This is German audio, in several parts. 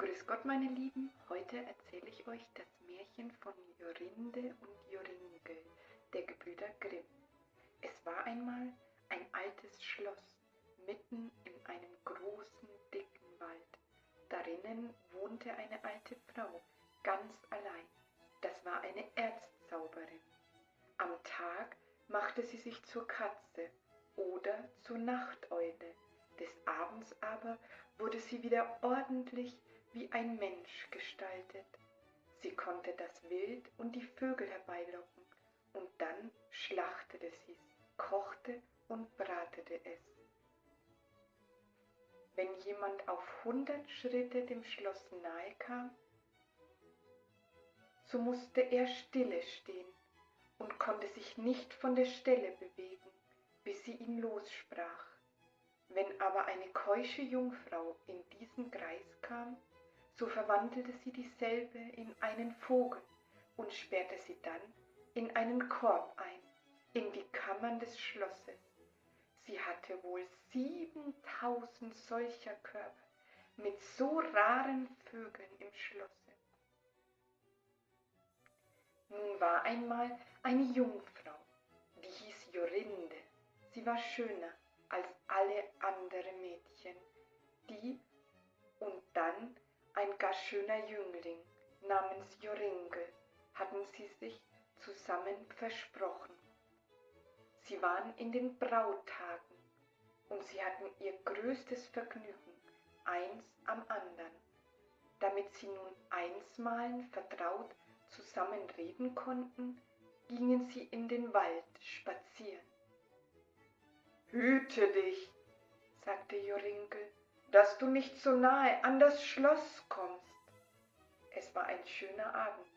Grüß Gott, meine Lieben. Heute erzähle ich euch das Märchen von Jorinde und Joringel, der Gebrüder Grimm. Es war einmal ein altes Schloss mitten in einem großen, dicken Wald. Darinnen wohnte eine alte Frau, ganz allein. Das war eine Erzzauberin. Am Tag machte sie sich zur Katze oder zur Nachteule. Des Abends aber wurde sie wieder ordentlich wie ein Mensch gestaltet. Sie konnte das Wild und die Vögel herbeilocken, und dann schlachtete sie's, kochte und bratete es. Wenn jemand auf 100 Schritte dem Schloss nahe kam, so musste er stille stehen und konnte sich nicht von der Stelle bewegen, bis sie ihn lossprach. Wenn aber eine keusche Jungfrau in diesen Kreis kam, so verwandelte sie dieselbe in einen Vogel und sperrte sie dann in einen Korb ein, in die Kammern des Schlosses. Sie hatte wohl 7000 solcher Körbe mit so raren Vögeln im Schlosse. Nun war einmal eine Jungfrau, die hieß Jorinde. Sie war schöner als alle anderen Mädchen, die und dann ein gar schöner Jüngling namens Joringel hatten sie sich zusammen versprochen. Sie waren in den Brauttagen und sie hatten ihr größtes Vergnügen, eins am andern. Damit sie nun einsmalen vertraut zusammen reden konnten, gingen sie in den Wald spazieren. »Hüte dich«, sagte Joringel, »dass du nicht so nahe an das Schloss kommst.« Es war ein schöner Abend.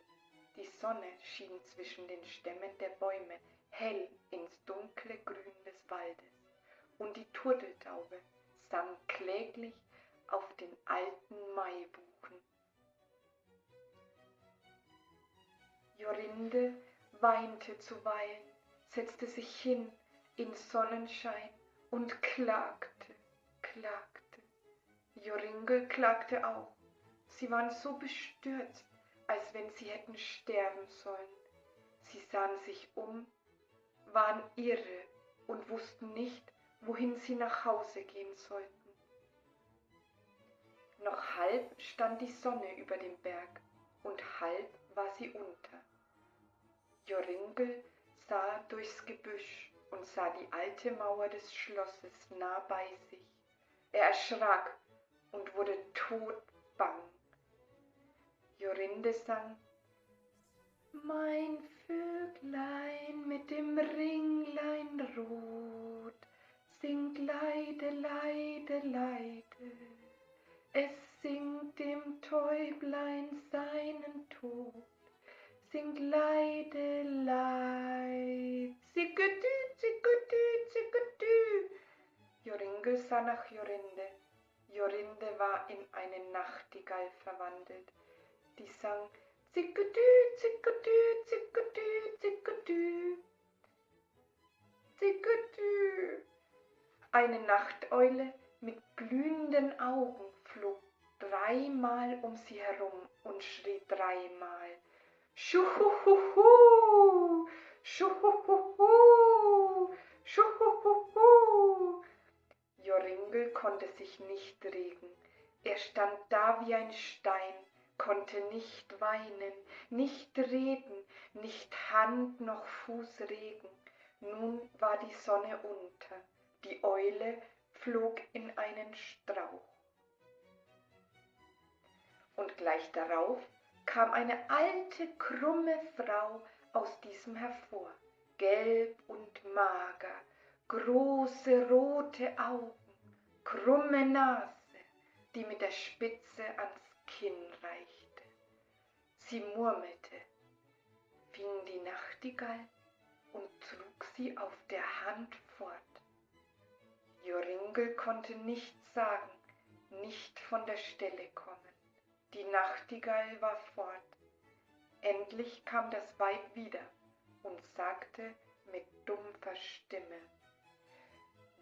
Die Sonne schien zwischen den Stämmen der Bäume hell ins dunkle Grün des Waldes, und die Turteltaube sang kläglich auf den alten Maibuchen. Jorinde weinte zuweilen, setzte sich hin in Sonnenschein und klagte. Joringel klagte auch. Sie waren so bestürzt, als wenn sie hätten sterben sollen. Sie sahen sich um, waren irre und wussten nicht, wohin sie nach Hause gehen sollten. Noch halb stand die Sonne über dem Berg und halb war sie unter. Joringel sah durchs Gebüsch und sah die alte Mauer des Schlosses nah bei sich. Er erschrak und wurde todbang. Jorinde sang: »Mein Vöglein mit dem Ringlein rot singt leide, leide, leide. Es singt dem Täublein seinen Tod, singt leide, leid, zicketü, zicketü, zicketü.« Joringel sah nach Jorinde. Jorinde war in eine Nachtigall verwandelt. Die sang zicketü, zicketü, zicketü, zicketü, zicketü. Eine Nachteule mit glühenden Augen flog 3-mal um sie herum und schrie 3-mal: »Schuhuhuhu, schuhuhuhu, schuhuhuhu.« Joringel konnte sich nicht regen. Er stand da wie ein Stein, konnte nicht weinen, nicht reden, nicht Hand noch Fuß regen. Nun war die Sonne unter, die Eule flog in einen Strauch. Und gleich darauf kam eine alte, krumme Frau aus diesem hervor, gelb und mager, große rote Augen, krumme Nase, die mit der Spitze ans Kinn reichte. Sie murmelte, fing die Nachtigall und trug sie auf der Hand fort. Joringel konnte nichts sagen, nicht von der Stelle kommen. Die Nachtigall war fort. Endlich kam das Weib wieder und sagte mit dumpfer Stimme: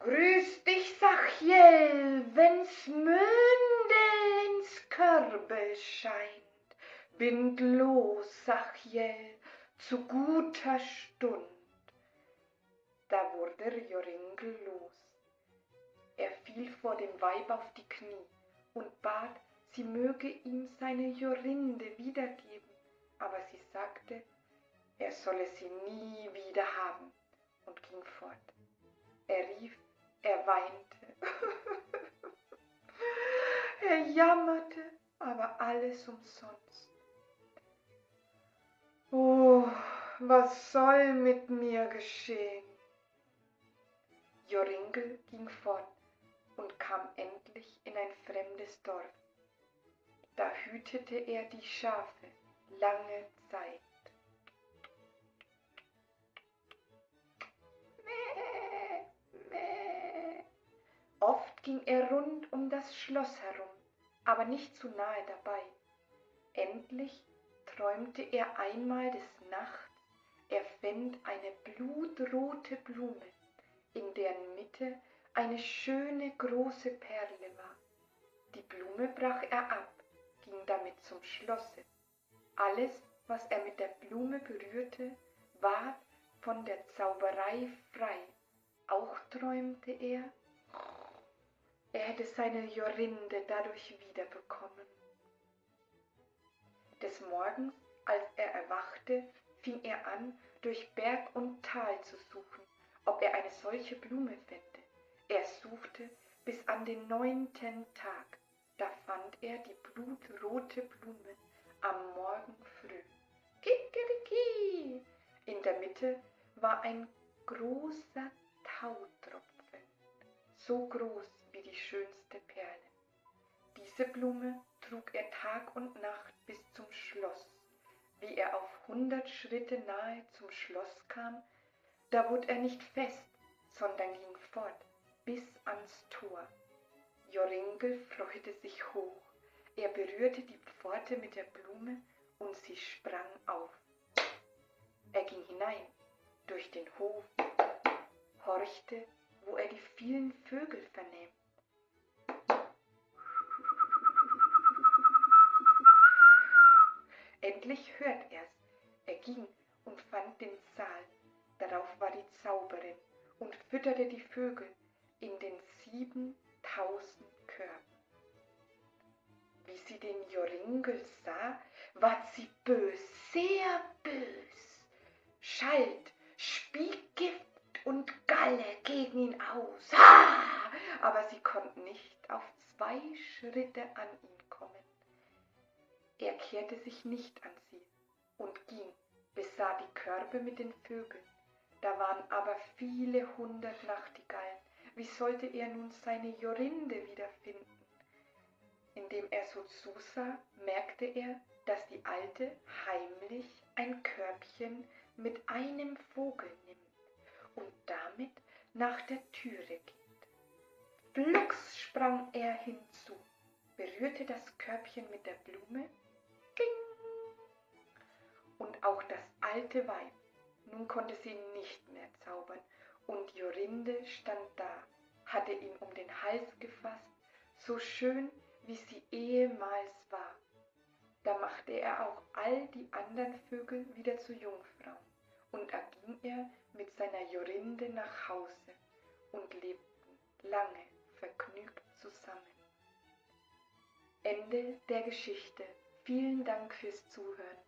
»Grüß dich, Sachiel, wenn's Mündel ins Körbe scheint, bind los, Sachiel, zu guter Stund. Da wurde Joringel los. Er fiel vor dem Weib auf die Knie und bat, sie möge ihm seine Jorinde wiedergeben, aber sie sagte, er solle sie nie wieder haben und ging fort. Er rief, er weinte, er jammerte, aber alles umsonst. Oh, was soll mit mir geschehen? Joringel ging fort und kam endlich in ein fremdes Dorf. Da hütete er die Schafe lange Zeit. Mäh, mäh. Oft ging er rund um das Schloss herum, aber nicht zu nahe dabei. Endlich träumte er einmal des Nachts, er fänd eine blutrote Blume, in deren Mitte eine schöne große Perle war. Die Blume brach er ab, ging damit zum Schlosse. Alles, was er mit der Blume berührte, ward von der Zauberei frei. Auch träumte er hätte seine Jorinde dadurch wiederbekommen. Des Morgens, als er erwachte, fing er an, durch Berg und Tal zu suchen, ob er eine solche Blume fände. Er suchte bis an den 9. Tag. Da fand er die blutrote Blume am Morgen früh. Kikeriki! In der Mitte war ein großer Tautropfen, so groß wie die schönste Perle. Diese Blume trug er Tag und Nacht bis zum Schloss. Wie er auf 100 Schritte nahe zum Schloss kam, da wurde er nicht fest, sondern ging fort bis ans Tor. Joringel freute sich hoch. Er berührte die Pforte mit der Blume und sie sprang auf. Er ging hinein, durch den Hof, horchte, wo er die vielen Vögel vernahm. Endlich hört er's. Er ging und fand den Saal. Darauf war die Zauberin und fütterte die Vögel in den 7.000 Körben. Wie sie den Joringel sah, ward sie bös, sehr bös. Schalt, spie Gift und Galle gegen ihn aus. Ha! Aber sie konnte nicht auf 2 Schritte an ihn kommen. Er kehrte sich nicht an sie und ging, besah die Körbe mit den Vögeln. Da waren aber viele 100 Nachtigallen. Wie sollte er nun seine Jorinde wiederfinden? Indem er so zusah, merkte er, dass die Alte heimlich ein Körbchen mit einem Vogel nimmt und damit nach der Türe geht. Flugs sprang er hinzu, berührte das Körbchen mit der Blume, und auch das alte Weib, nun konnte sie nicht mehr zaubern, und Jorinde stand da, hatte ihn um den Hals gefasst, so schön, wie sie ehemals war. Da machte er auch all die anderen Vögel wieder zu Jungfrauen, und da ging er mit seiner Jorinde nach Hause und lebten lange vergnügt zusammen. Ende der Geschichte. Vielen Dank fürs Zuhören.